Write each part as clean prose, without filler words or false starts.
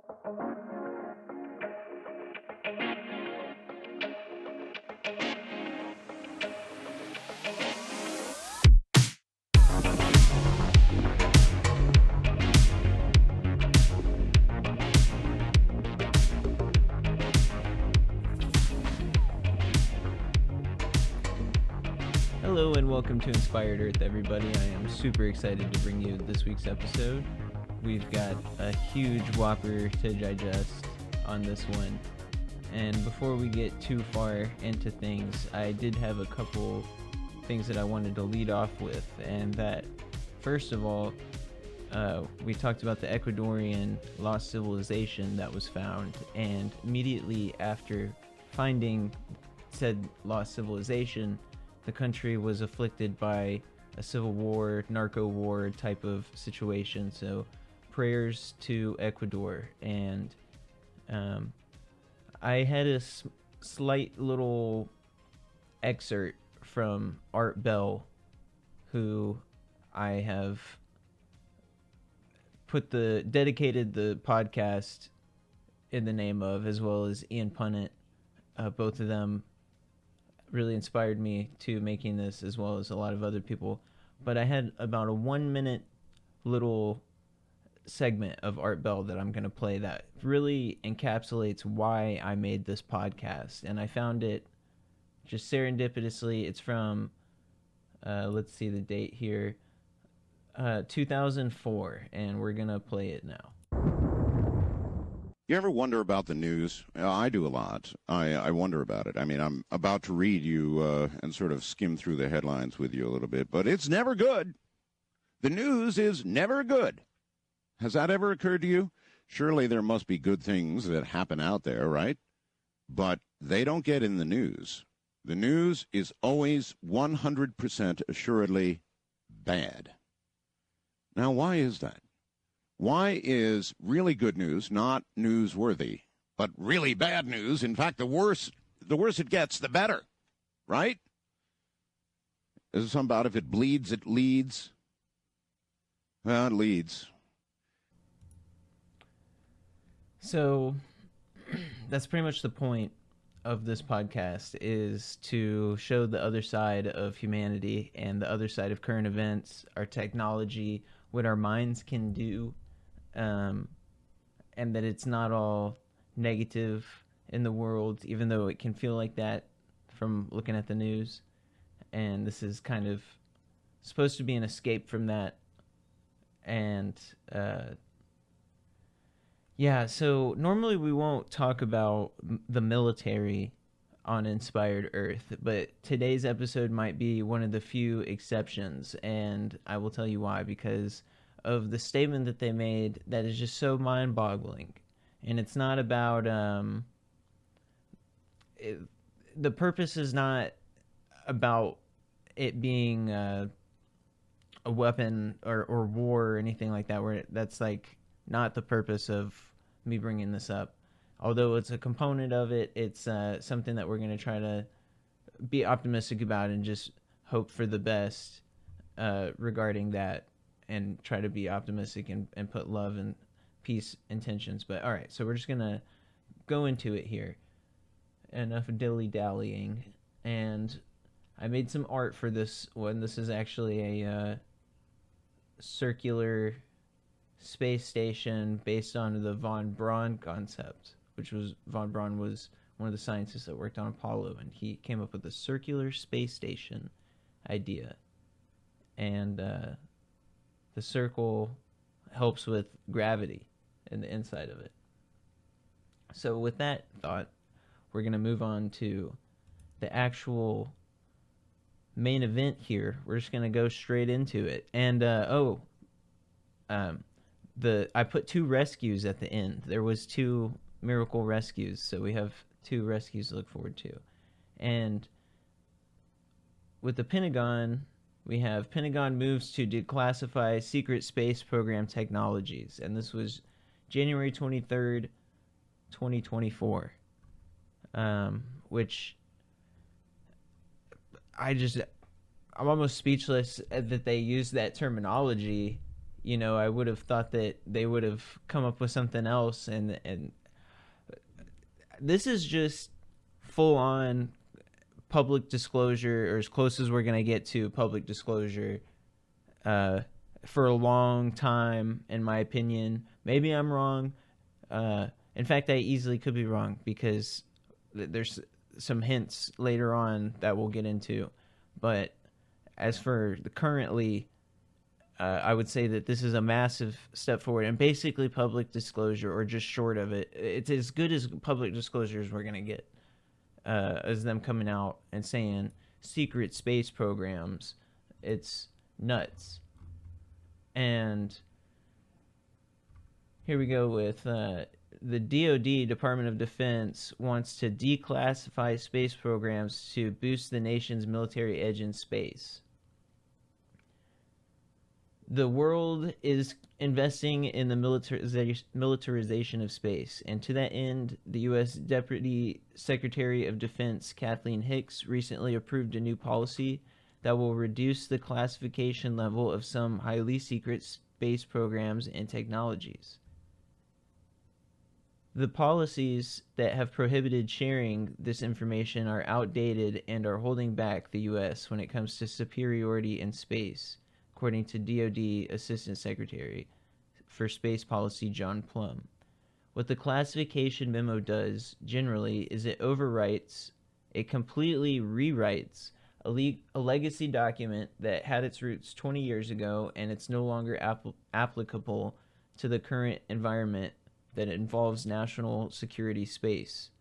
Hello and welcome to Inspired Earth, everybody. I am super excited to bring you this week's episode. We've got a huge whopper to digest on this one. And before we get too far into things, I did have a couple things that I wanted to lead off with. And that, first of all, we talked about the Ecuadorian lost civilization that was found. And immediately after finding said lost civilization, the country was afflicted by a civil war, narco war type of situation. So prayers to Ecuador. And I had a slight little excerpt from Art Bell, who I have dedicated the podcast in the name of, as well as Ian Punnett. Both of them really inspired me to making this, as well as a lot of other people. But I had about a 1 minute little segment of Art Bell that I'm going to play that really encapsulates why I made this podcast. And I found it just serendipitously. It's from, let's see the date here, 2004, and we're going to play it now. You ever wonder about the news? I do a lot. I wonder about it. I mean, I'm about to read you and sort of skim through the headlines with you a little bit, but it's never good. The news is never good. Has that ever occurred to you? Surely there must be good things that happen out there, right? But they don't get in the news. The news is always 100% assuredly bad. Now, why is that? Why is really good news not newsworthy, but really bad news? In fact, the worse it gets, the better, right? Is it something about if it bleeds, it leads? Well, it leads. So that's pretty much the point of this podcast, is to show the other side of humanity and the other side of current events, our technology, what our minds can do. And that it's not all negative in the world, even though it can feel like that from looking at the news. And this is kind of supposed to be an escape from that. And so normally we won't talk about the military on Inspired Earth, but today's episode might be one of the few exceptions, and I will tell you why. Because of the statement that they made that is just so mind-boggling. And it's not about the purpose is not about it being a weapon or war or anything like that, where that's like not the purpose of me bringing this up. Although it's a component of it, it's something that we're going to try to be optimistic about and just hope for the best regarding that, and try to be optimistic and put love and peace intentions. But all right, so we're just going to go into it here. Enough dilly-dallying. And I made some art for this one. This is actually a circular space station based on the von Braun concept, which was, von Braun was one of the scientists that worked on Apollo, and he came up with the circular space station idea. And the circle helps with gravity in the inside of it. So with that thought, we're going to move on to the actual main event here. We're just going to go straight into it. And I put 2 rescues at the end. There was 2 miracle rescues, so we have 2 rescues to look forward to. And with the Pentagon, we have Pentagon moves to declassify secret space program technologies. And this was January 23rd, 2024. Which I'm almost speechless that they use that terminology, I would have thought that they would have come up with something else, and this is just full on public disclosure, or as close as we're going to get to public disclosure for a long time, in my opinion. Maybe I'm wrong. In fact, I easily could be wrong, because there's some hints later on that we'll get into. But as for the currently, I would say that this is a massive step forward, and basically public disclosure, or just short of it. It's as good as public disclosure as we're going to get, as them coming out and saying secret space programs. It's nuts. And here we go with the DoD, Department of Defense, wants to declassify space programs to boost the nation's military edge in space. The world is investing in the militarization of space, and to that end, the U.S. Deputy Secretary of Defense Kathleen Hicks recently approved a new policy that will reduce the classification level of some highly secret space programs and technologies. The policies that have prohibited sharing this information are outdated and are holding back the U.S. when it comes to superiority in space, according to DoD Assistant Secretary for Space Policy John Plum. What the classification memo does, generally, is it completely rewrites a legacy document that had its roots 20 years ago, and it's no longer applicable to the current environment that involves national security space,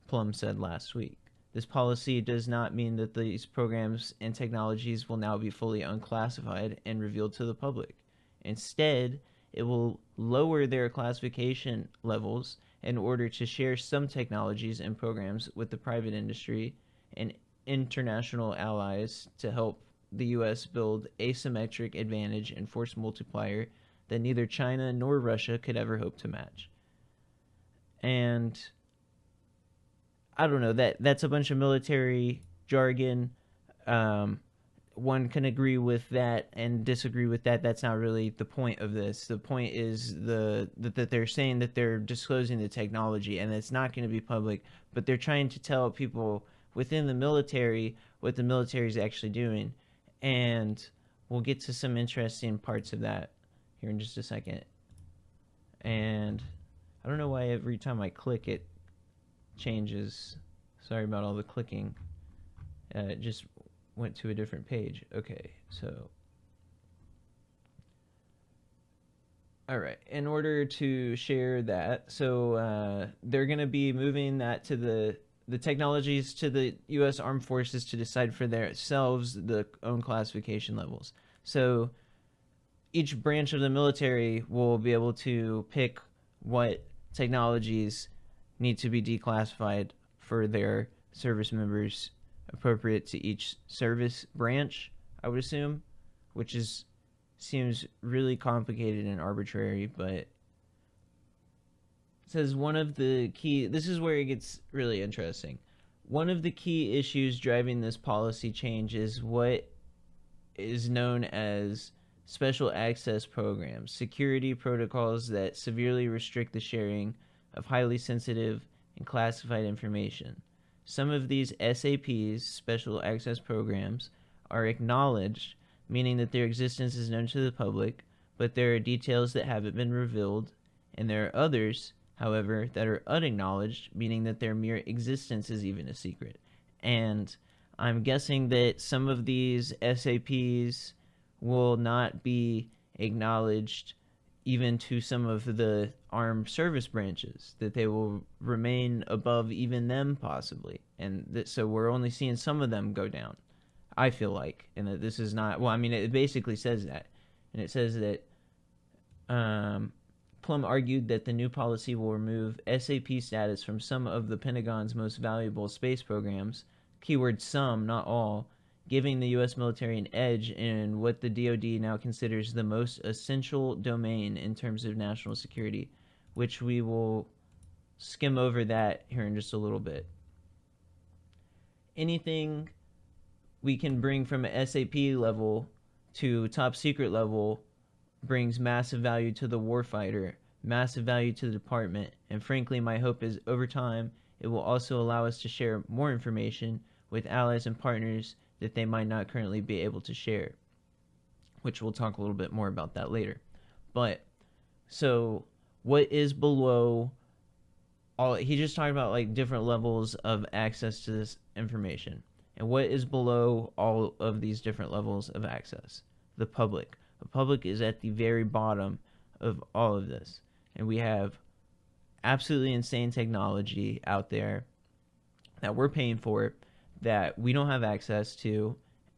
Plum said last week. This policy does not mean that these programs and technologies will now be fully unclassified and revealed to the public. Instead, it will lower their classification levels in order to share some technologies and programs with the private industry and international allies to help the U.S. build asymmetric advantage and force multiplier that neither China nor Russia could ever hope to match. And I don't know, that's a bunch of military jargon. One can agree with that and disagree with that. That's not really the point of this. The point is that they're saying that they're disclosing the technology, and it's not going to be public, but they're trying to tell people within the military what the military is actually doing. And we'll get to some interesting parts of that here in just a second. And I don't know why every time I click it changes. Sorry about all the clicking. It just went to a different page. Okay, so all right, in order to share that, so they're going to be moving that to the technologies to the U.S. Armed Forces to decide for themselves the own classification levels. So each branch of the military will be able to pick what technologies need to be declassified for their service members, appropriate to each service branch, I would assume, which seems really complicated and arbitrary, but it says this is where it gets really interesting. One of the key issues driving this policy change is what is known as special access programs, security protocols that severely restrict the sharing of highly sensitive and classified information. Some of these SAPs, special access programs, are acknowledged, meaning that their existence is known to the public, but there are details that haven't been revealed, and there are others, however, that are unacknowledged, meaning that their mere existence is even a secret. And I'm guessing that some of these SAPs will not be acknowledged even to some of the armed service branches, that they will remain above even them possibly. And so we're only seeing some of them go down, I feel like. And that this is not, well, I mean, it basically says that. And it says that Plum argued that the new policy will remove SAP status from some of the Pentagon's most valuable space programs, keyword some, not all, giving the U.S. military an edge in what the DoD now considers the most essential domain in terms of national security, which we will skim over that here in just a little bit. Anything we can bring from an SAP level to top secret level brings massive value to the warfighter, massive value to the department, and frankly, my hope is over time, it will also allow us to share more information with allies and partners that they might not currently be able to share, which we'll talk a little bit more about that later. But, so, what is below all, he just talked about like different levels of access to this information. And what is below all of these different levels of access? The public. The public is at the very bottom of all of this. And we have absolutely insane technology out there that we're paying for that we don't have access to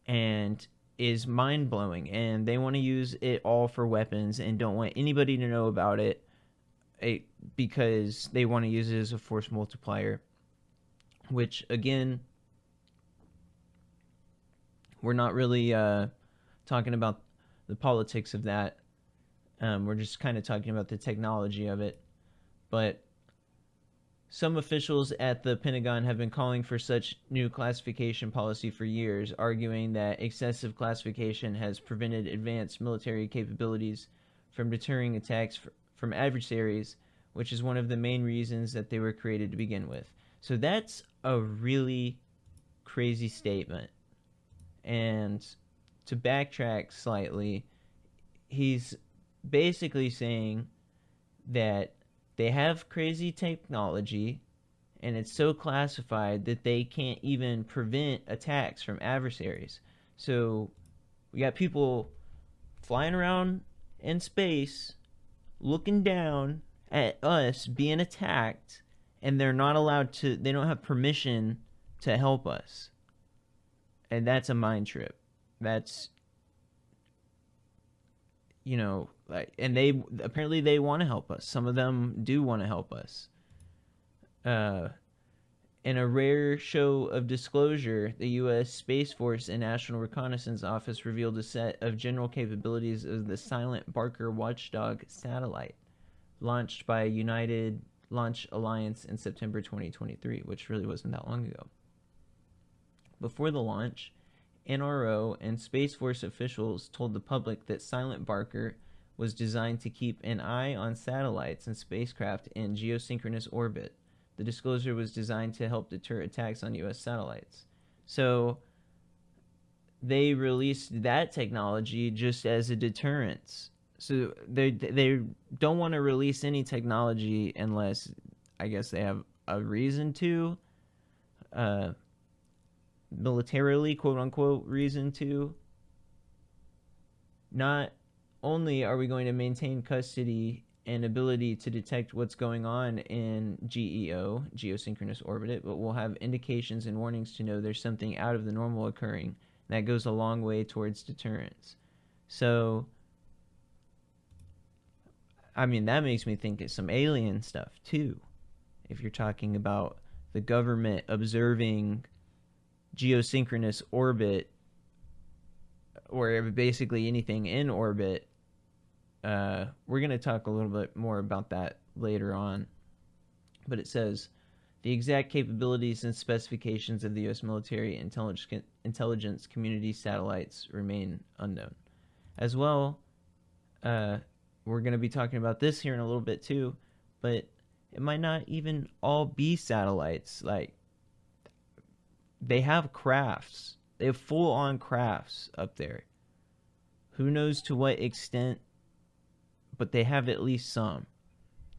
and is mind-blowing. And they want to use it all for weapons and don't want anybody to know about it because they want to use it as a force multiplier. Which, again, we're not really talking about the politics of that. We're just kind of talking about the technology of it. But some officials at the Pentagon have been calling for such new classification policy for years, arguing that excessive classification has prevented advanced military capabilities from deterring attacks from adversaries, which is one of the main reasons that they were created to begin with. So that's a really crazy statement. And to backtrack slightly, he's basically saying that they have crazy technology and it's so classified that they can't even prevent attacks from adversaries. So we got people flying around in space looking down at us being attacked, and they're not allowed to, they don't have permission to help us. And that's a mind trip. That's, you know, like, and they apparently they want to help us. Some of them do want to help us. In a rare show of disclosure, the U.S. Space Force and National Reconnaissance Office revealed a set of general capabilities of the Silent Barker Watchdog satellite, launched by United Launch Alliance in September 2023, which really wasn't that long ago. Before the launch, NRO and Space Force officials told the public that Silent Barker was designed to keep an eye on satellites and spacecraft in geosynchronous orbit. The disclosure was designed to help deter attacks on U.S. satellites. So they released that technology just as a deterrence. So they don't want to release any technology unless, I guess, they have a reason to, militarily, quote-unquote, reason to. Not only are we going to maintain custody and ability to detect what's going on in GEO, geosynchronous orbit, but we'll have indications and warnings to know there's something out of the normal occurring. That goes a long way towards deterrence. So, I mean, that makes me think of some alien stuff, too. If you're talking about the government observing geosynchronous orbit, or basically anything in orbit, we're going to talk a little bit more about that later on. But it says, the exact capabilities and specifications of the U.S. military intelligence community satellites remain unknown. As well, we're going to be talking about this here in a little bit too, but it might not even all be satellites. Like, they have crafts. They have full-on crafts up there. Who knows to what extent, but they have at least some.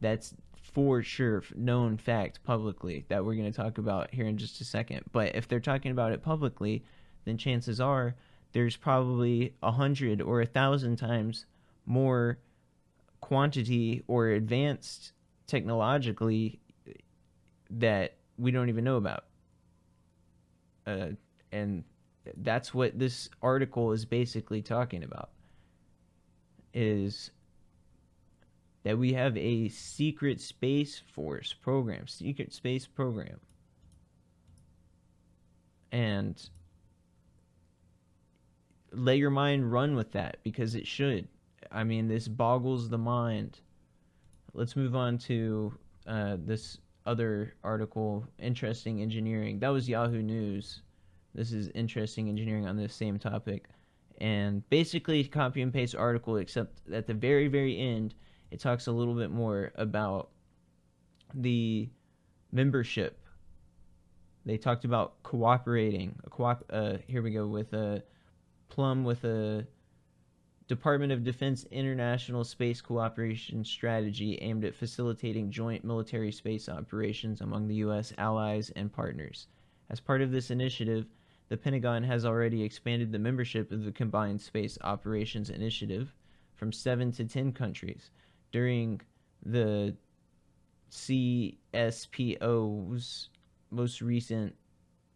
That's for sure known fact publicly that we're going to talk about here in just a second. But if they're talking about it publicly, then chances are there's probably 100 or 1,000 times more quantity or advanced technologically that we don't even know about. And that's what this article is basically talking about, is that we have a secret space force program, secret space program. And let your mind run with that, because it should. I mean, this boggles the mind. Let's move on to this other article, Interesting Engineering. That was Yahoo News. This is Interesting Engineering on this same topic. And basically copy and paste article, except at the very, very end, it talks a little bit more about the membership. They talked about cooperating. Here we go with a Plum with a Department of Defense International Space Cooperation Strategy aimed at facilitating joint military space operations among the U.S. allies and partners. As part of this initiative, the Pentagon has already expanded the membership of the Combined Space Operations Initiative from 7 to 10 countries. During the CSPO's most recent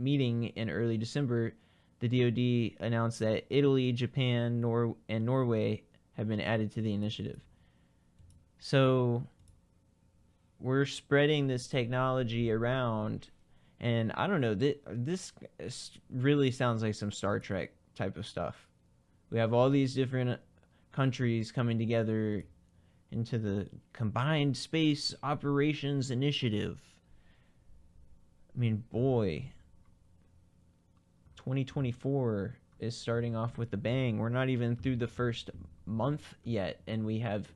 meeting in early December, the DoD announced that Italy, Japan, and Norway have been added to the initiative. So we're spreading this technology around, and I don't know, this really sounds like some Star Trek type of stuff. We have all these different countries coming together into the Combined Space Operations Initiative. I mean, boy, 2024 is starting off with a bang. We're not even through the first month yet, and we have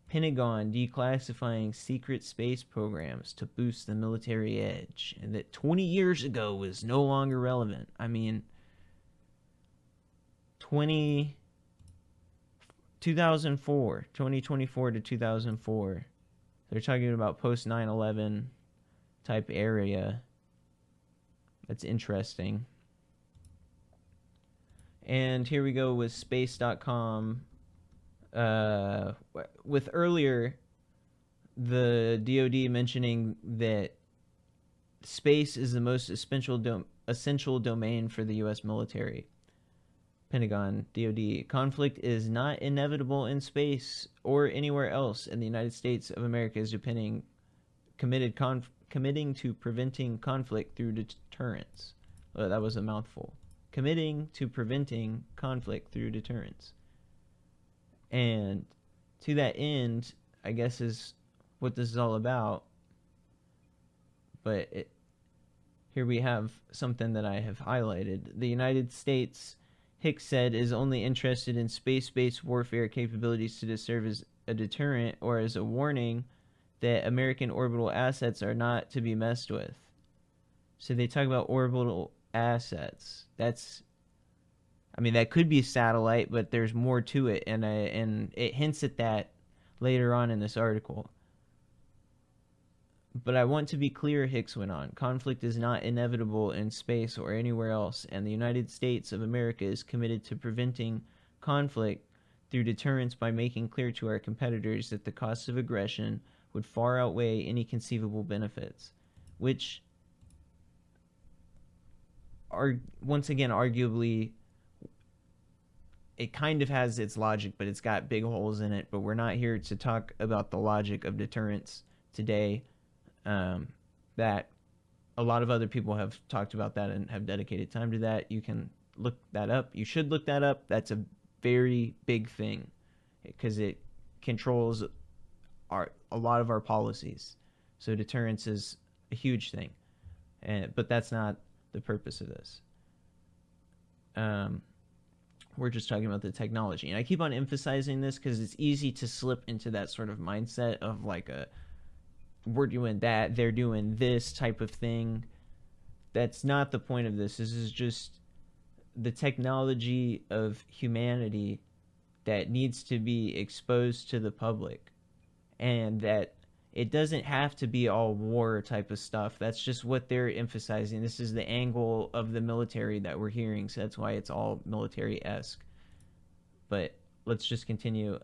Pentagon declassifying secret space programs to boost the military edge, and that 20 years ago was no longer relevant. I mean, 2024 to 2004, they're talking about post 9/11 type area. That's interesting. And here we go with space.com. With earlier, the DoD mentioning that space is the most essential domain for the U.S. military. Pentagon, DoD, conflict is not inevitable in space or anywhere else, and the United States of America is committing to preventing conflict through deterrence. Oh, that was a mouthful. Committing to preventing conflict through deterrence. And to that end, I guess is what this is all about. But here we have something that I have highlighted. The United States, Hicks said, is only interested in space-based warfare capabilities to serve as a deterrent or as a warning that American orbital assets are not to be messed with. So they talk about orbital assets. That could be satellite, but there's more to it, and it hints at that later on in this article. But I want to be clear, Hicks went on, conflict is not inevitable in space or anywhere else, and the United States of America is committed to preventing conflict through deterrence by making clear to our competitors that the costs of aggression would far outweigh any conceivable benefits, which are, once again, arguably, it kind of has its logic, but it's got big holes in it. But we're not here to talk about the logic of deterrence today. That a lot of other people have talked about that and have dedicated time to that. You can look that up. You should look that up. That's a very big thing because it controls a lot of our policies. So deterrence is a huge thing, but that's not the purpose of this. We're just talking about the technology, and I keep on emphasizing this because it's easy to slip into that sort of mindset of like we're doing that, they're doing this type of thing. That's not the point of this. This is just the technology of humanity that needs to be exposed to the public, and that it doesn't have to be all war type of stuff. That's just what they're emphasizing. This is the angle of the military that we're hearing, so that's why it's all military-esque. But let's just continue.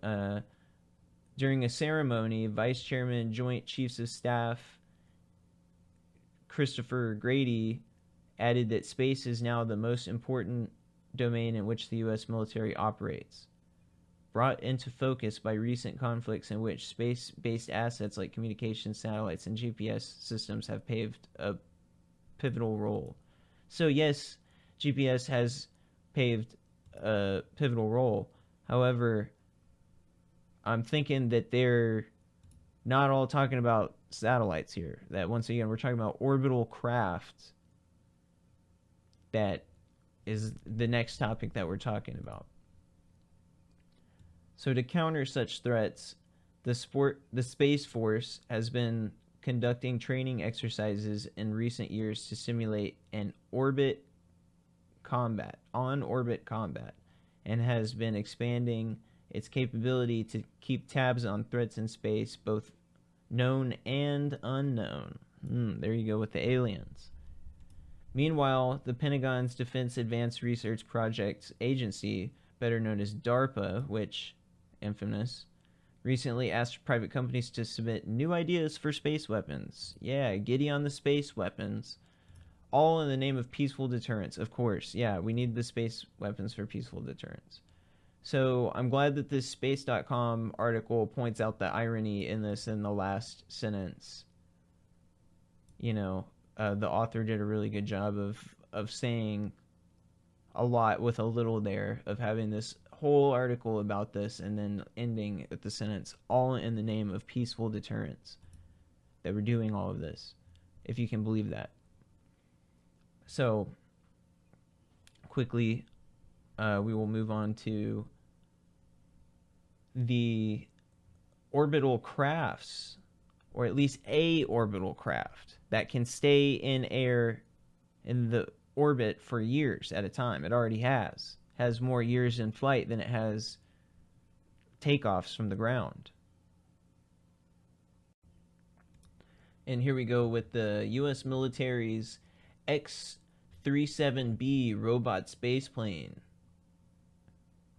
During a ceremony, Vice Chairman Joint Chiefs of Staff Christopher Grady added that space is now the most important domain in which the U.S. military operates, brought into focus by recent conflicts in which space-based assets like communication satellites and GPS systems have paved a pivotal role. So yes, GPS has paved a pivotal role. However, I'm thinking that they're not all talking about satellites here. That once again, we're talking about orbital craft. That is the next topic that we're talking about. So to counter such threats, the Space Force has been conducting training exercises in recent years to simulate an on-orbit combat, and has been expanding its capability to keep tabs on threats in space, both known and unknown. There you go with the aliens. Meanwhile, the Pentagon's Defense Advanced Research Projects Agency, better known as DARPA, which, infamous, recently asked private companies to submit new ideas for space weapons. Yeah, giddy on the space weapons. All in the name of peaceful deterrence, of course. Yeah, we need the space weapons for peaceful deterrence. So I'm glad that this space.com article points out the irony in this in the last sentence. The author did a really good job of saying a lot with a little there, of having this whole article about this and then ending with the sentence, all in the name of peaceful deterrence, that we're doing all of this, if you can believe that. So quickly, we will move on to the orbital crafts, or at least a orbital craft that can stay in air in the orbit for years at a time. It already has more years in flight than it has takeoffs from the ground. And here we go with the U.S. military's X-37B robot spaceplane.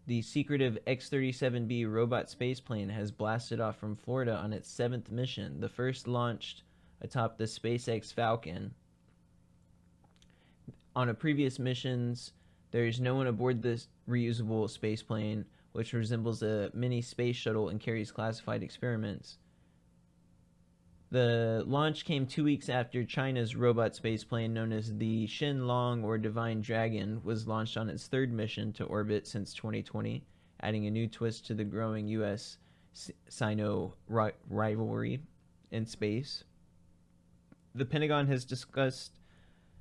The secretive X-37B robot spaceplane has blasted off from Florida on its 7th mission, the first launched atop the SpaceX Falcon. On a previous missions, there is no one aboard this reusable spaceplane, which resembles a mini space shuttle and carries classified experiments. The launch came 2 weeks after China's robot spaceplane, known as the Shenlong or Divine Dragon, was launched on its 3rd mission to orbit since 2020, adding a new twist to the growing U.S.-Sino rivalry in space. The Pentagon has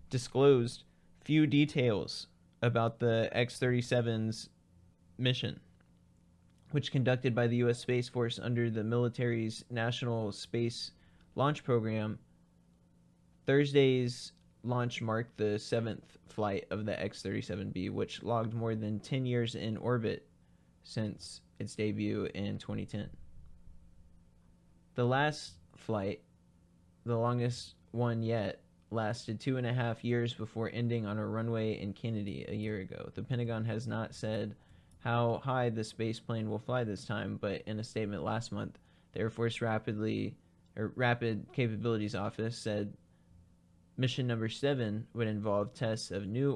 disclosed few details about the X-37's mission, which conducted by the U.S. Space Force under the military's National Space Launch Program. Thursday's launch marked the 7th flight of the X-37B, which logged more than 10 years in orbit since its debut in 2010. The last flight, the longest one yet, lasted 2.5 years before ending on a runway in Kennedy a year ago. The Pentagon has not said how high the spaceplane will fly this time, but in a statement last month, the Air Force Rapid Capabilities Office said mission number 7 would involve tests of new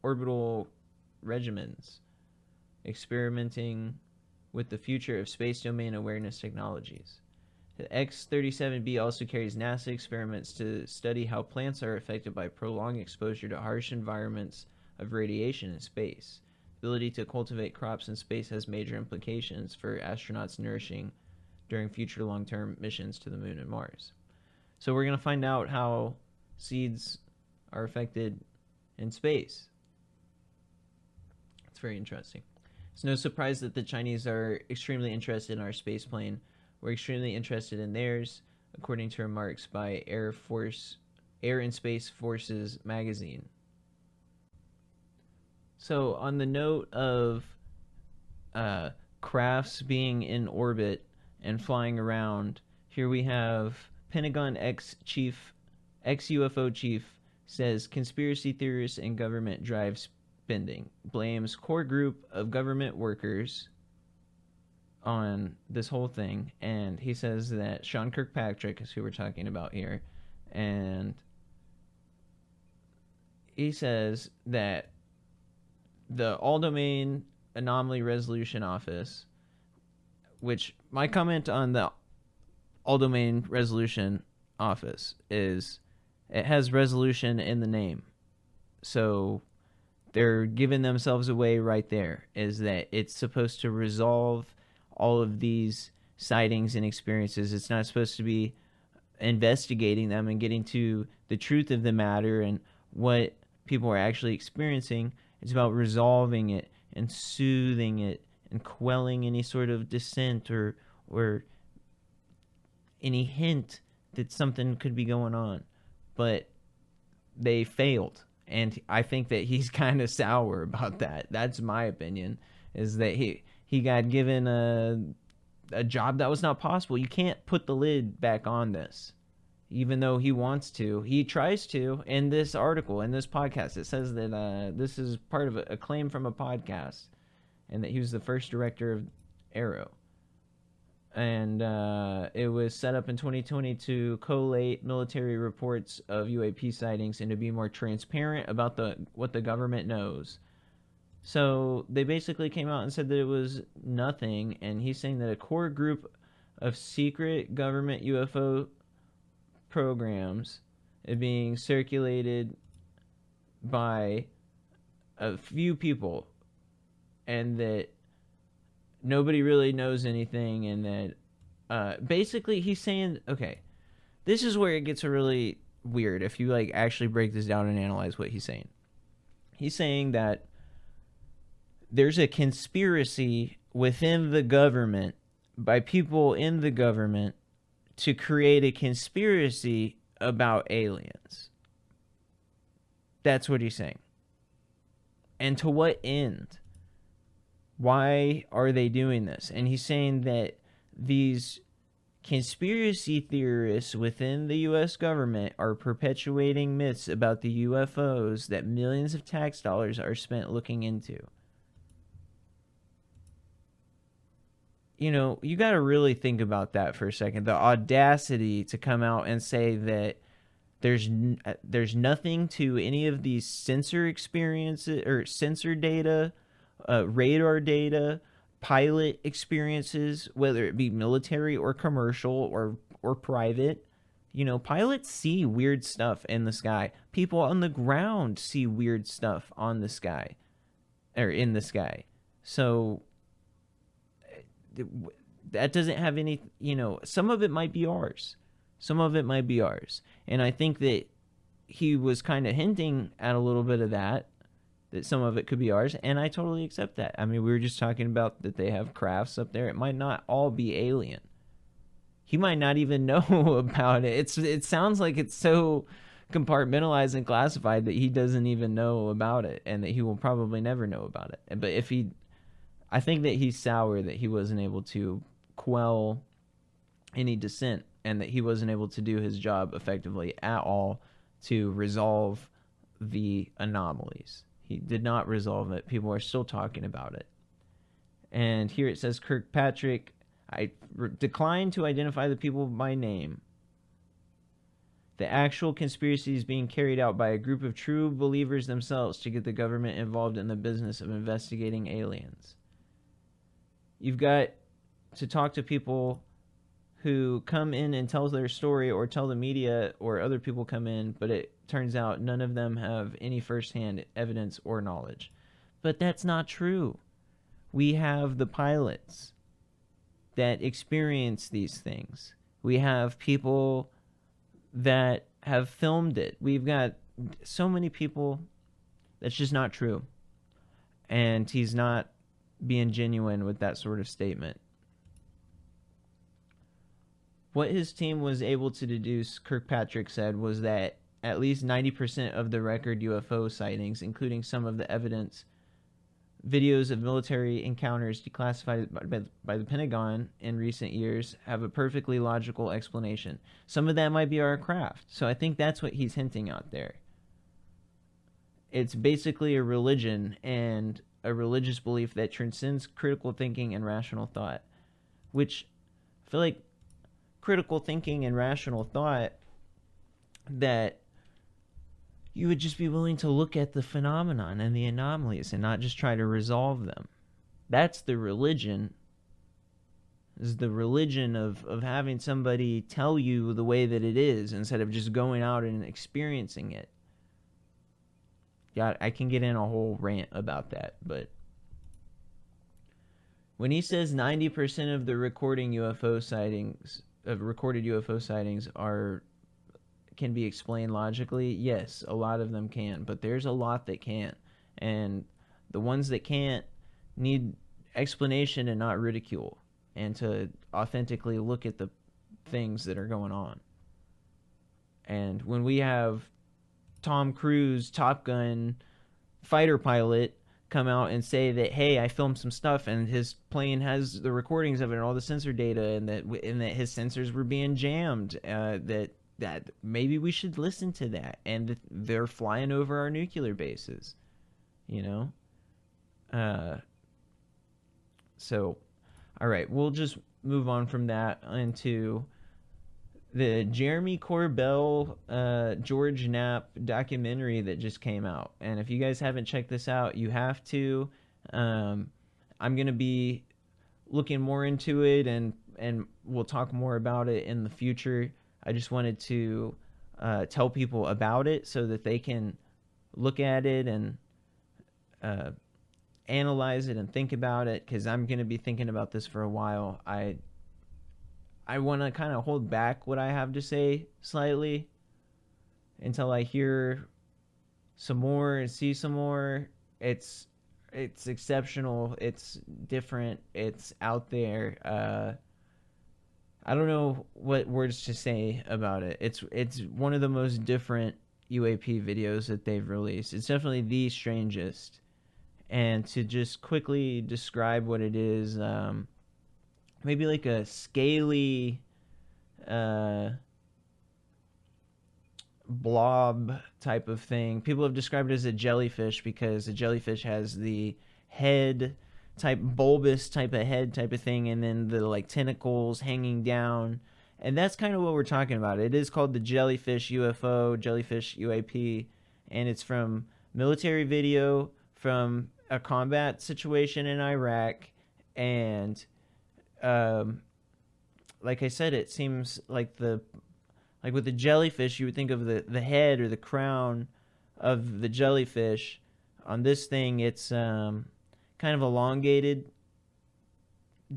orbital regimens, experimenting with the future of space domain awareness technologies. The X-37B also carries NASA experiments to study how plants are affected by prolonged exposure to harsh environments of radiation in space. The ability to cultivate crops in space has major implications for astronauts nourishing during future long-term missions to the Moon and Mars. So we're going to find out how seeds are affected in space. It's very interesting. It's no surprise that the Chinese are extremely interested in our space plane. We're extremely interested in theirs, according to remarks by Air and Space Forces magazine. So on the note of crafts being in orbit and flying around, here we have Pentagon ex-UFO chief says conspiracy theorists and government drive spending, blames core group of government workers on this whole thing, and he says that Sean Kirkpatrick is who we're talking about here, and he says that the All-Domain Anomaly Resolution Office, which my comment on the All-Domain Resolution Office is it has resolution in the name, so they're giving themselves away right there, is that it's supposed to resolve all of these sightings and experiences. It's not supposed to be investigating them and getting to the truth of the matter and what people are actually experiencing. It's about resolving it and soothing it and quelling any sort of dissent or any hint that something could be going on. But they failed. And I think that he's kind of sour about that. That's my opinion, is that he got given a job that was not possible. You can't put the lid back on this. Even though he wants to, he tries to. In this article, in this podcast, it says that this is part of a claim from a podcast, and that he was the first director of Arrow. And it was set up in 2020 to collate military reports of UAP sightings and to be more transparent about what the government knows. So they basically came out and said that it was nothing, and he's saying that a core group of secret government UFO programs are being circulated by a few people, and that nobody really knows anything, and that basically he's saying, okay, this is where it gets really weird if you like actually break this down and analyze what he's saying. He's saying that there's a conspiracy within the government by people in the government to create a conspiracy about aliens. That's what he's saying. And to what end? Why are they doing this? And he's saying that these conspiracy theorists within the U.S. government are perpetuating myths about the UFOs that millions of tax dollars are spent looking into. You know, you got to really think about that for a second. The audacity to come out and say that there's nothing to any of these sensor experiences or sensor data, radar data, pilot experiences, whether it be military or commercial or private. You know, pilots see weird stuff in the sky. People on the ground see weird stuff on the sky or in the sky. So that doesn't have any, you know, some of it might be ours. Some of it might be ours. And I think that he was kind of hinting at a little bit of that some of it could be ours. And I totally accept that. I mean, we were just talking about that they have crafts up there. It might not all be alien. He might not even know about it. It sounds like it's so compartmentalized and classified that he doesn't even know about it, and that he will probably never know about it. But I think that he's sour that he wasn't able to quell any dissent, and that he wasn't able to do his job effectively at all to resolve the anomalies. He did not resolve it. People are still talking about it. And here it says, Kirkpatrick, I declined to identify the people by name. The actual conspiracy is being carried out by a group of true believers themselves to get the government involved in the business of investigating aliens. You've got to talk to people who come in and tell their story, or tell the media or other people come in, but it turns out none of them have any firsthand evidence or knowledge. But that's not true. We have the pilots that experience these things. We have people that have filmed it. We've got so many people. That's just not true. And he's not being genuine with that sort of statement. What his team was able to deduce, Kirkpatrick said, was that at least 90% of the record UFO sightings, including some of the evidence, videos of military encounters declassified by the Pentagon in recent years, have a perfectly logical explanation. Some of that might be our craft. So I think that's what he's hinting out there. It's basically a religion and a religious belief that transcends critical thinking and rational thought, which I feel like critical thinking and rational thought, that you would just be willing to look at the phenomenon and the anomalies and not just try to resolve them. That's the religion. Is the religion of having somebody tell you the way that it is instead of just going out and experiencing it. Yeah, I can get in a whole rant about that, but when he says 90% of the recorded UFO sightings can be explained logically, yes, a lot of them can, but there's a lot that can't. And the ones that can't need explanation and not ridicule, and to authentically look at the things that are going on. And when we have Tom Cruise, Top Gun fighter pilot, come out and say that, hey, I filmed some stuff and his plane has the recordings of it and all the sensor data, and that his sensors were being jammed, that maybe we should listen to that, and they're flying over our nuclear bases, you know. So, all right, we'll just move on from that into the Jeremy Corbell, George Knapp documentary that just came out. And if you guys haven't checked this out, you have to. I'm going to be looking more into it, and we'll talk more about it in the future. I just wanted to tell people about it so that they can look at it and analyze it and think about it, because I'm going to be thinking about this for a while. I want to kind of hold back what I have to say slightly until I hear some more and see some more. It's exceptional. It's different. It's out there. I don't know what words to say about it. It's one of the most different UAP videos that they've released. It's definitely the strangest. And to just quickly describe what it is, maybe like a scaly blob type of thing. People have described it as a jellyfish because a jellyfish has the head type, bulbous type of head type of thing, and then the like tentacles hanging down. And that's kind of what we're talking about. It is called the jellyfish UFO, jellyfish UAP, and it's from military video from a combat situation in Iraq. And like I said, it seems like with the jellyfish, you would think of the head or the crown of the jellyfish. On this thing, it's kind of elongated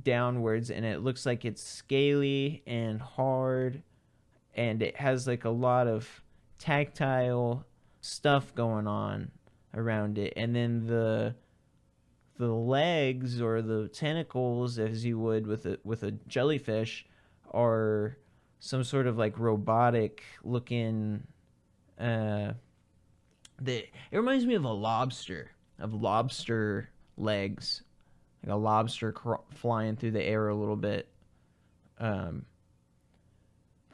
downwards, and it looks like it's scaly and hard, and it has like a lot of tactile stuff going on around it. And then the legs or the tentacles, as you would with a jellyfish, are some sort of like robotic looking. It reminds me of lobster legs, like a lobster flying through the air a little bit. But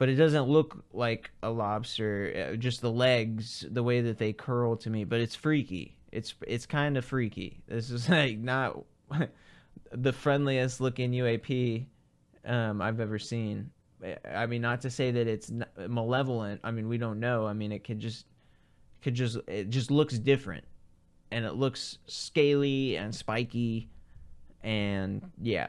it doesn't look like a lobster, just the legs, the way that they curl to me. But it's freaky. It's kind of freaky. This is like not the friendliest looking UAP I've ever seen. I mean, not to say that it's malevolent. I mean, we don't know. I mean, it just looks different, and it looks scaly and spiky, and yeah,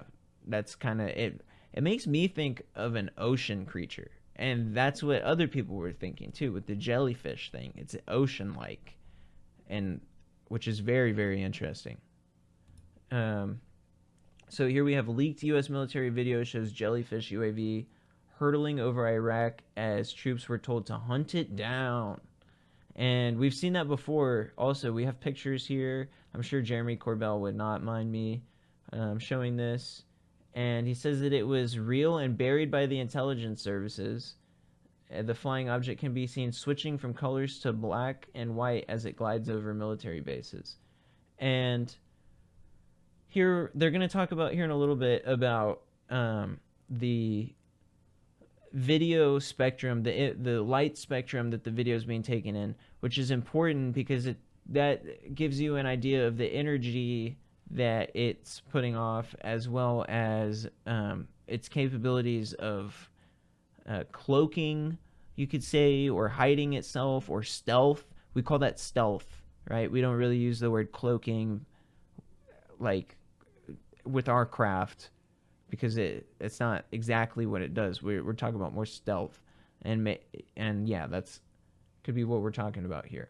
that's kind of it. It makes me think of an ocean creature, and that's what other people were thinking too with the jellyfish thing. It's ocean-like, and which is very, very interesting. So here we have leaked U.S. military video shows jellyfish UAV hurtling over Iraq as troops were told to hunt it down. And we've seen that before. Also, we have pictures here. I'm sure Jeremy Corbell would not mind me showing this. And he says that it was real and buried by the intelligence services. The flying object can be seen switching from colors to black and white as it glides over military bases. And here, they're going to talk about here in a little bit about the video spectrum, the light spectrum that the video is being taken in, which is important because that gives you an idea of the energy that it's putting off, as well as its capabilities of cloaking, you could say, or hiding itself, or stealth. We call that stealth, right? We don't really use the word cloaking like with our craft, because it's not exactly what it does. We're talking about more stealth, and yeah, that's could be what we're talking about here.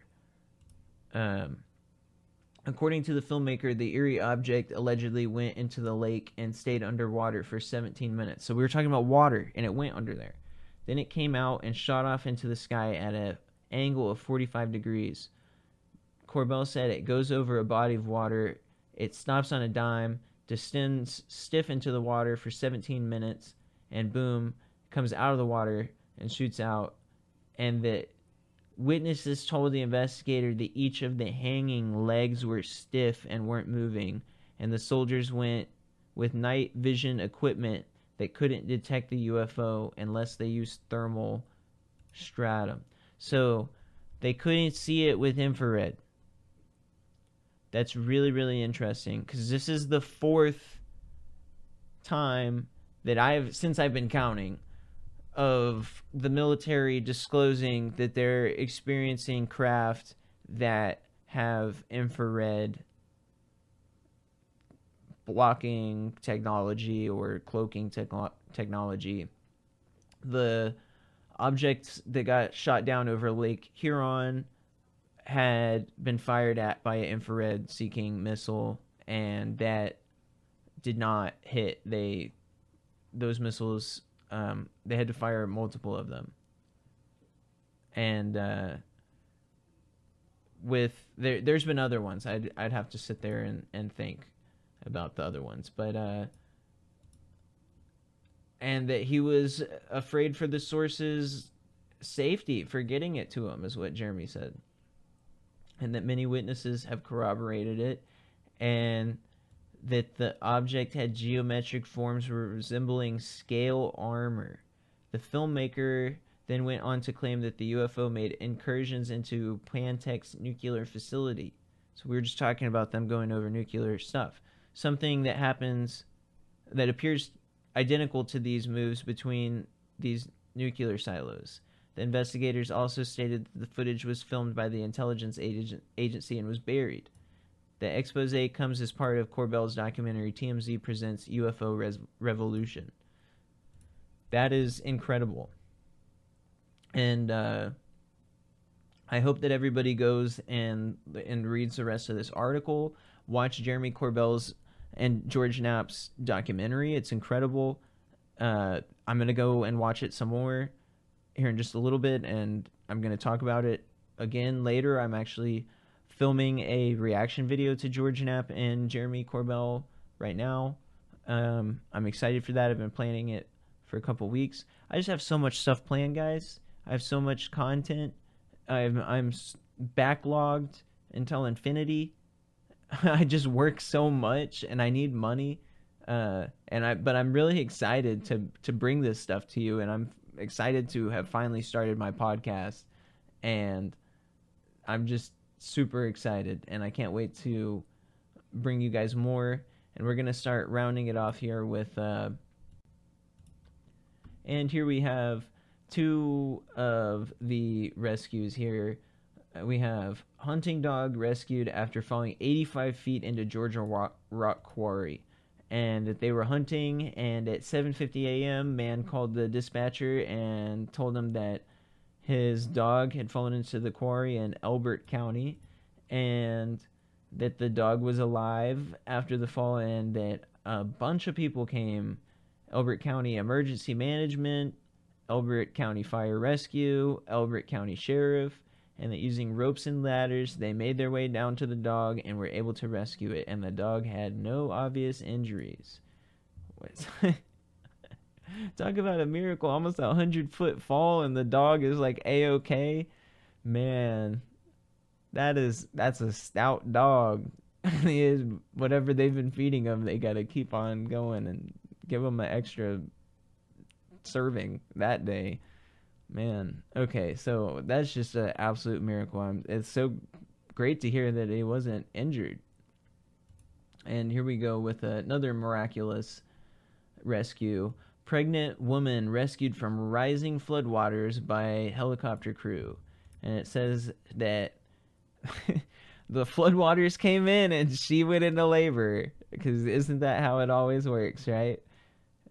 According to the filmmaker, the eerie object allegedly went into the lake and stayed underwater for 17 minutes. So we were talking about water, and it went under there. Then it came out and shot off into the sky at an angle of 45 degrees. Corbell said it goes over a body of water. It stops on a dime, descends stiff into the water for 17 minutes, and boom, comes out of the water and shoots out. And that witnesses told the investigator that each of the hanging legs were stiff and weren't moving, and the soldiers went with night vision equipment that couldn't detect the UFO unless they used thermal stratum. So they couldn't see it with infrared. That's really, really interesting, because this is the fourth time that since I've been counting, of the military disclosing that they're experiencing craft that have infrared blocking technology or cloaking technology. The object that got shot down over Lake Huron had been fired at by an infrared-seeking missile, and that did not hit. Those missiles, they had to fire multiple of them. And there's been other ones. I'd have to sit there and think about the other ones, but and that he was afraid for the source's safety for getting it to him, is what Jeremy said. And that many witnesses have corroborated it, and that the object had geometric forms resembling scale armor. The filmmaker then went on to claim that the UFO made incursions into Plantech's nuclear facility. So we were just talking about them going over nuclear stuff. Something that happens that appears identical to these moves between these nuclear silos. The investigators also stated that the footage was filmed by the intelligence agency and was buried. The expose comes as part of Corbell's documentary TMZ Presents UFO Revolution. That is incredible. And I hope that everybody goes and reads the rest of this article. Watch Jeremy Corbell's and George Knapp's documentary. It's incredible. I'm going to go and watch it some more here in just a little bit, and I'm going to talk about it again later. I'm actually filming a reaction video to George Knapp and Jeremy Corbell right now. I'm excited for that. I've been planning it for a couple weeks. I just have so much stuff planned, guys. I have so much content. I'm backlogged until infinity. I just work so much, and I need money. But I'm really excited to bring this stuff to you, and I'm excited to have finally started my podcast, and I'm just super excited, and I can't wait to bring you guys more. And we're gonna start rounding it off here with and here we have two of the rescues here. We have hunting dog rescued after falling 85 feet into Georgia rock quarry, and that they were hunting, and at 7:50 a.m. man called the dispatcher and told him that his dog had fallen into the quarry in Elbert County, and that the dog was alive after the fall, and that a bunch of people came. Elbert County Emergency Management, Elbert County Fire Rescue, Elbert County Sheriff, and that using ropes and ladders, they made their way down to the dog and were able to rescue it, and the dog had no obvious injuries. Talk about a miracle, almost a 100-foot fall, and the dog is like A-okay. Man, that's a stout dog. He is, whatever they've been feeding him, they got to keep on going and give him an extra serving that day. Man, okay, so that's just an absolute miracle. It's so great to hear that he wasn't injured. And here we go with another miraculous rescue. Pregnant woman rescued from rising floodwaters by helicopter crew. And it says that the floodwaters came in and she went into labor, because isn't that how it always works, right?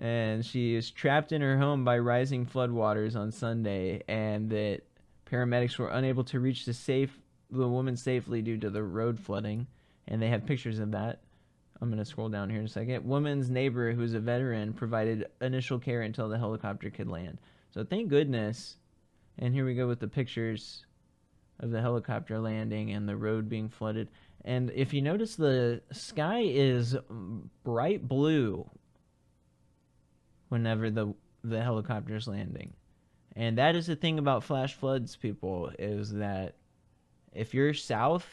And she is trapped in her home by rising floodwaters on Sunday, and that paramedics were unable to reach the woman safely due to the road flooding, and they have pictures of that. I'm going to scroll down here in a second. Woman's neighbor, who's a veteran, provided initial care until the helicopter could land. So thank goodness. And here we go with the pictures of the helicopter landing and the road being flooded. And if you notice, the sky is bright blue whenever the helicopter's landing. And that is the thing about flash floods, people, is that if you're south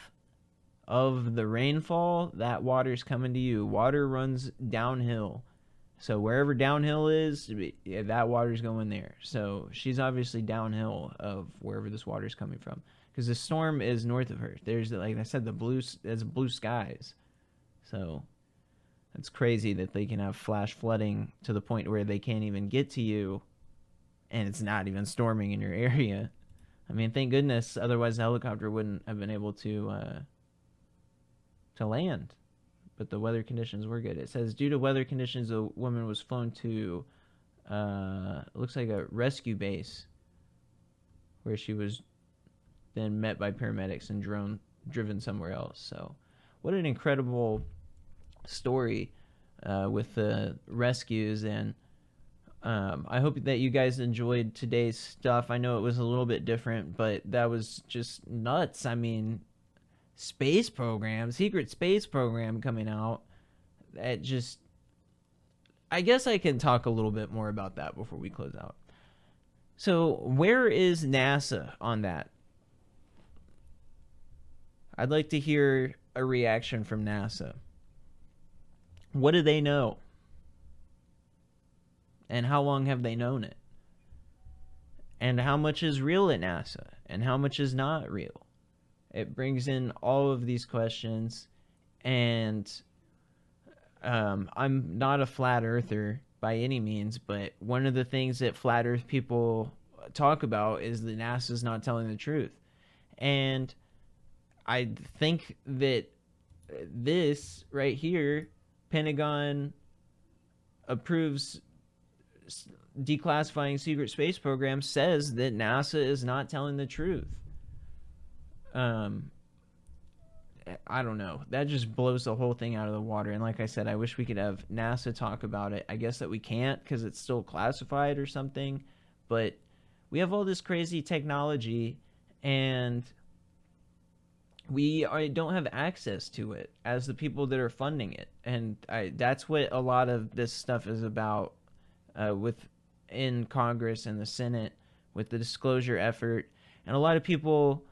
of the rainfall, that water's coming to you. Water runs downhill. So wherever downhill is, that water's going there. So she's obviously downhill of wherever this water's coming from, because the storm is north of her. There's, like I said, there's blue skies. So it's crazy that they can have flash flooding to the point where they can't even get to you, and it's not even storming in your area. I mean, thank goodness, otherwise the helicopter wouldn't have been able to land. But the weather conditions were good. It says, due to weather conditions, a woman was flown to, looks like a rescue base, where she was then met by paramedics and driven somewhere else. So what an incredible story with the rescues. And I hope that you guys enjoyed today's stuff. I know it was a little bit different, but that was just nuts. I mean, secret space program coming out. That just, I guess I can talk a little bit more about that before we close out. So where is NASA on that? I'd like to hear a reaction from NASA. What do they know? And how long have they known it? And how much is real at NASA? And how much is not real? It brings in all of these questions. And I'm not a flat earther by any means, but one of the things that flat earth people talk about is that NASA's not telling the truth. And I think that this right here, Pentagon approves declassifying secret space programs, says that NASA is not telling the truth. I don't know. That just blows the whole thing out of the water. And like I said, I wish we could have NASA talk about it. I guess that we can't because it's still classified or something. But we have all this crazy technology, and we don't have access to it as the people that are funding it. And that's what a lot of this stuff is about in Congress and the Senate with the disclosure effort. And a lot of people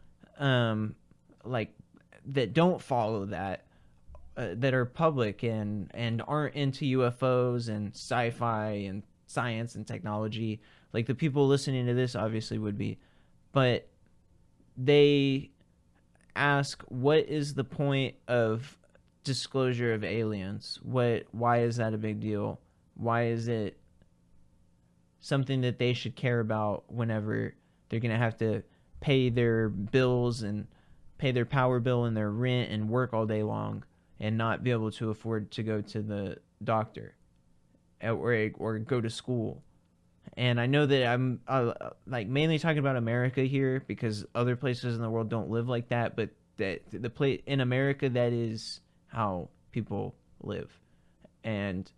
that don't follow that, that are public and aren't into UFOs and sci-fi and science and technology, like the people listening to this obviously would be, but they ask, what is the point of disclosure of aliens? Why is that a big deal? Why is it something that they should care about whenever they're going to have to pay their bills and pay their power bill and their rent and work all day long and not be able to afford to go to the doctor or go to school? And I know that I'm mainly talking about America here because other places in the world don't live like that, but that the place in America, that is how people live. And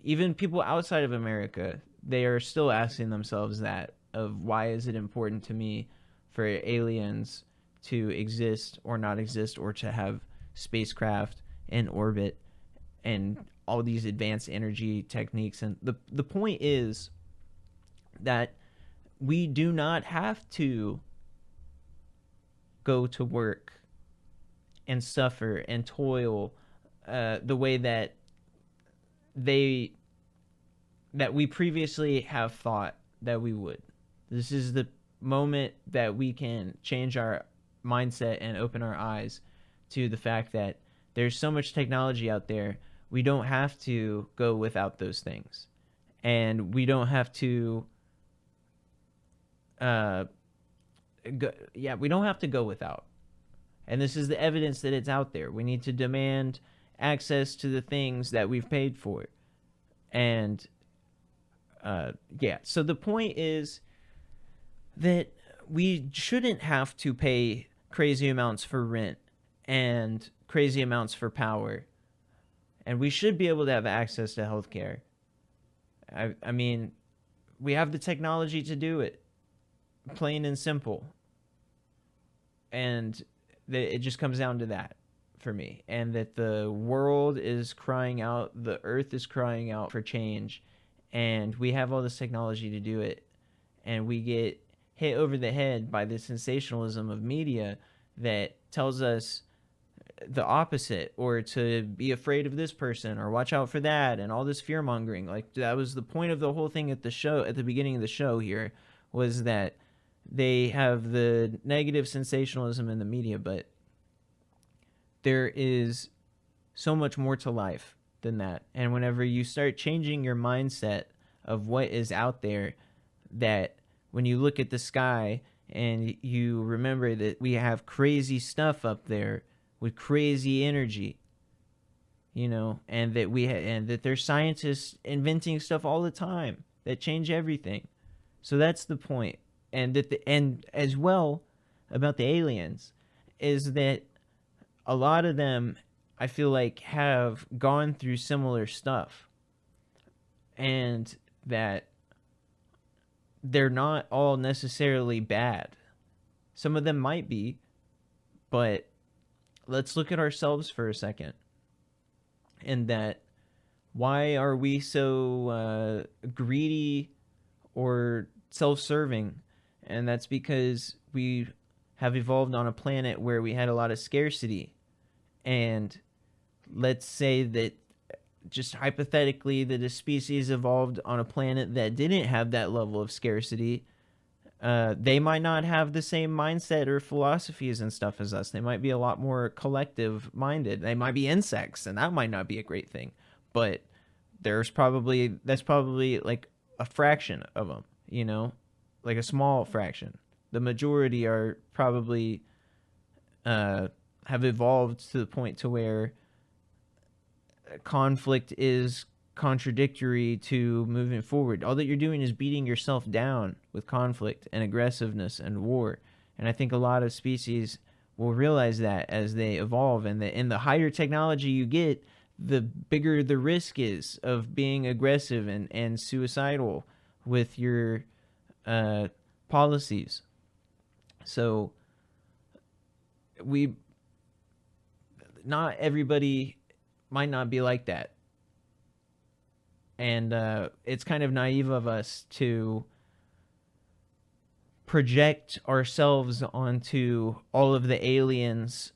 even people outside of America, they are still asking themselves that, of why is it important to me for aliens to exist or not exist, or to have spacecraft in orbit and all these advanced energy techniques. And the point is that we do not have to go to work and suffer and toil the way that we previously have thought that we would. This is the moment that we can change our mindset and open our eyes to the fact that there's so much technology out there. We don't have to go without those things, and we don't have to we don't have to go without. And this is the evidence that it's out there. We need to demand access to the things that we've paid for. And so the point is that we shouldn't have to pay crazy amounts for rent and crazy amounts for power. And we should be able to have access to healthcare. I mean, we have the technology to do it, plain and simple. And it just comes down to that. for me, and that the world is crying out, the earth is crying out for change, and we have all this technology to do it, and we get hit over the head by the sensationalism of media that tells us the opposite, or to be afraid of this person or watch out for that, and all this fear mongering. Like, that was the point of the whole thing at the show, at the beginning of the show here, was that they have the negative sensationalism in the media, but there is so much more to life than that. And whenever you start changing your mindset of what is out there, that when you look at the sky and you remember that we have crazy stuff up there with crazy energy, you know, and that and that there's scientists inventing stuff all the time that change everything. So that's the point. And and as well about the aliens is that a lot of them, I feel like, have gone through similar stuff, and that they're not all necessarily bad. Some of them might be, but let's look at ourselves for a second. And that, why are we so greedy or self-serving? And that's because we have evolved on a planet where we had a lot of scarcity. And let's say that, just hypothetically, that a species evolved on a planet that didn't have that level of scarcity. They might not have the same mindset or philosophies and stuff as us. They might be a lot more collective minded. They might be insects, and that might not be a great thing. But that's probably like a fraction of them, you know, like a small fraction. The majority are probably have evolved to the point to where conflict is contradictory to moving forward. All that you're doing is beating yourself down with conflict and aggressiveness and war. And I think a lot of species will realize that as they evolve, and the higher technology you get, the bigger the risk is of being aggressive and suicidal with your policies. So not everybody might not be like that. And it's kind of naive of us to project ourselves onto all of the aliens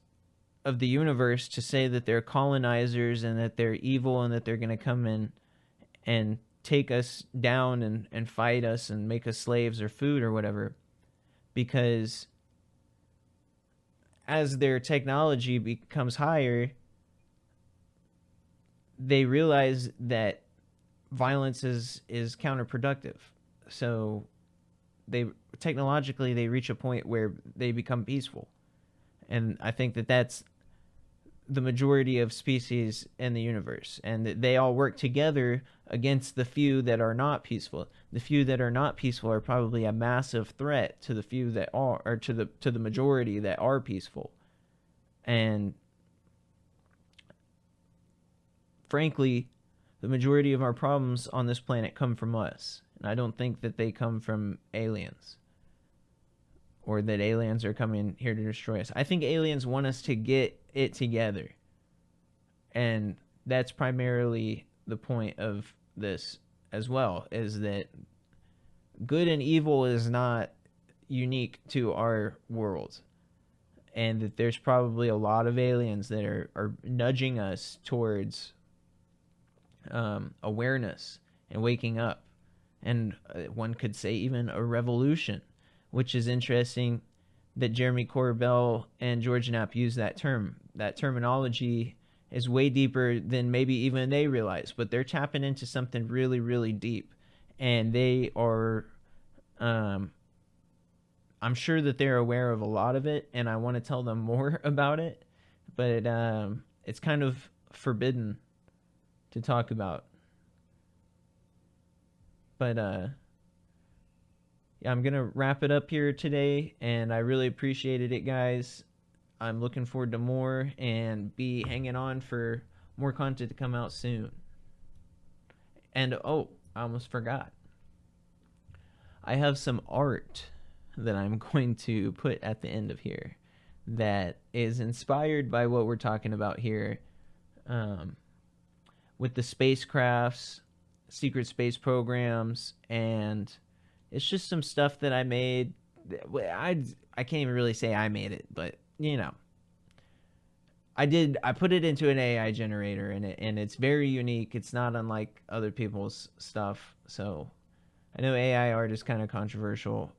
of the universe to say that they're colonizers and that they're evil and that they're going to come in and take us down and fight us and make us slaves or food or whatever. Because as their technology becomes higher, they realize that violence is counterproductive. So technologically they reach a point where they become peaceful. And I think that that's the majority of species in the universe, and that they all work together against the few that are not peaceful. The few that are not peaceful are probably a massive threat to the few that are, or to the majority that are peaceful. And frankly, the majority of our problems on this planet come from us. And I don't think that they come from aliens, or that aliens are coming here to destroy us. I think aliens want us to get it together. And that's primarily the point of this as well, is that good and evil is not unique to our world. And that there's probably a lot of aliens that are nudging us towards awareness and waking up. And one could say even a revolution, which is interesting that Jeremy Corbell and George Knapp use that term. That terminology is way deeper than maybe even they realize, but they're tapping into something really, really deep. And they are, I'm sure that they're aware of a lot of it, and I want to tell them more about it, but it's kind of forbidden to talk about. But yeah, I'm going to wrap it up here today, and I really appreciated it, guys. I'm looking forward to more, and be hanging on for more content to come out soon. And oh, I almost forgot. I have some art that I'm going to put at the end of here that is inspired by what we're talking about here, with the spacecrafts, secret space programs, and it's just some stuff that I made. I can't even really say I made it, but I put it into an AI generator, and it's very unique. It's not unlike other people's stuff. So I know AI art is kind of controversial.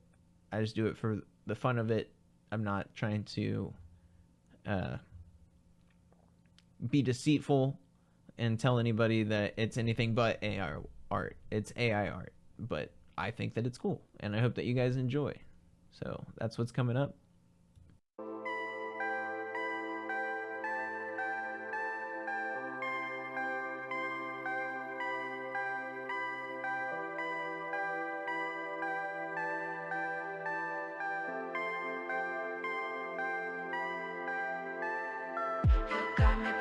I just do it for the fun of it. I'm not trying to be deceitful and tell anybody that it's anything but AI art. It's AI art, but I think that it's cool, and I hope that you guys enjoy. So that's what's coming up. You got me